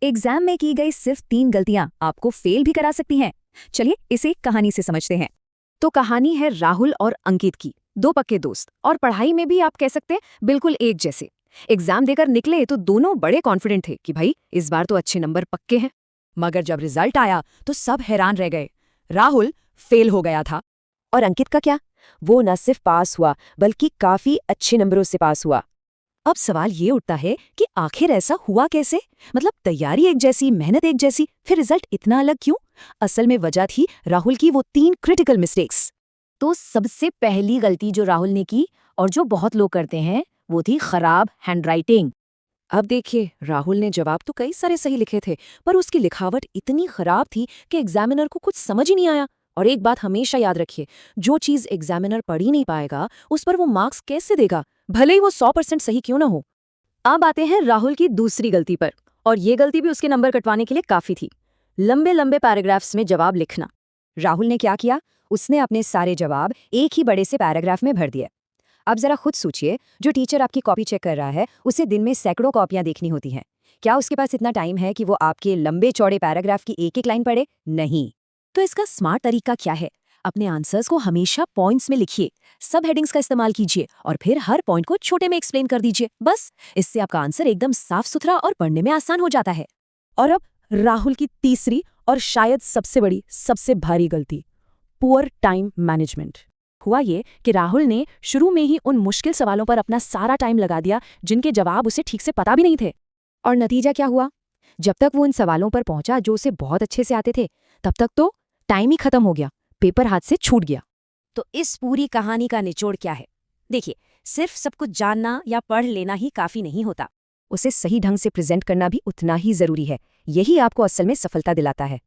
Exam में की गई सिर्फ 3 गलतियां आपको फेल भी करा सकती हैं। चलिए इसे कहानी से समझते हैं। तो कहानी है राहुल और अंकित की, दो पक्के दोस्त, और पढ़ाई में भी आप कह सकते हैं बिल्कुल एक जैसे। एग्जाम देकर निकले तो दोनों बड़े कॉन्फिडेंट थे कि भाई इस बार तो अच्छे नंबर पक्के हैं। मगर जब रिजल्ट आया तो सब हैरान रह गए। राहुल फेल हो गया था। और अंकित का क्या? वो न सिर्फ पास हुआ बल्कि काफी अच्छे नंबरों से पास हुआ। अब सवाल ये उठता है कि आखिर ऐसा हुआ कैसे? मतलब तैयारी एक जैसी, मेहनत एक जैसी, फिर रिजल्ट इतना अलग क्यों? असल में वजह थी राहुल की वो 3 क्रिटिकल मिस्टेक्स। तो सबसे पहली गलती जो राहुल ने की और जो बहुत लोग करते हैं वो थी खराब हैंडराइटिंग। अब देखिए, राहुल ने जवाब तो कई सारे सही लिखे थे, पर उसकी लिखावट इतनी खराब थी कि एग्जामिनर को कुछ समझ ही नहीं आया। और एक बात हमेशा याद रखिए, जो चीज एग्जामिनर पढ़ ही नहीं पाएगा उस पर वो मार्क्स कैसे देगा, भले ही वो 100% सही क्यों ना हो। अब आते हैं राहुल की दूसरी गलती पर, और ये गलती भी उसके नंबर कटवाने के लिए काफी थी। लंबे लंबे पैराग्राफ्स में जवाब लिखना। राहुल ने क्या किया? उसने अपने सारे जवाब एक ही बड़े से पैराग्राफ में भर दिए। अब जरा खुद सोचिए, जो टीचर आपकी कॉपी चेक कर रहा है उसे दिन में सैकड़ों कॉपियां देखनी होती हैं। क्या उसके पास इतना टाइम है कि वो आपके लंबे चौड़े पैराग्राफ की एक एक लाइन पढ़े? नहीं। तो इसका स्मार्ट तरीका क्या है? अपने आंसर्स को हमेशा पॉइंट्स में लिखिए, सब हेडिंग्स का इस्तेमाल कीजिए और फिर हर पॉइंट को छोटे में एक्सप्लेन कर दीजिए। बस इससे आपका आंसर एकदम साफ सुथरा और पढ़ने में आसान हो जाता है। और अब राहुल की तीसरी और शायद सबसे बड़ी, सबसे भारी गलती, पुअर टाइम मैनेजमेंट। हुआ ये कि राहुल ने शुरू में ही उन मुश्किल सवालों पर अपना सारा टाइम लगा दिया जिनके जवाब उसे ठीक से पता भी नहीं थे। और नतीजा क्या हुआ? जब तक वो उन सवालों पर पहुंचा जो उसे बहुत अच्छे से आते थे, तब तक तो टाइम ही खत्म हो गया, पेपर हाथ से छूट गया। तो इस पूरी कहानी का निचोड़ क्या है? देखिए, सिर्फ सब कुछ जानना या पढ़ लेना ही काफी नहीं होता। उसे सही ढंग से प्रेजेंट करना भी उतना ही जरूरी है। यही आपको असल में सफलता दिलाता है।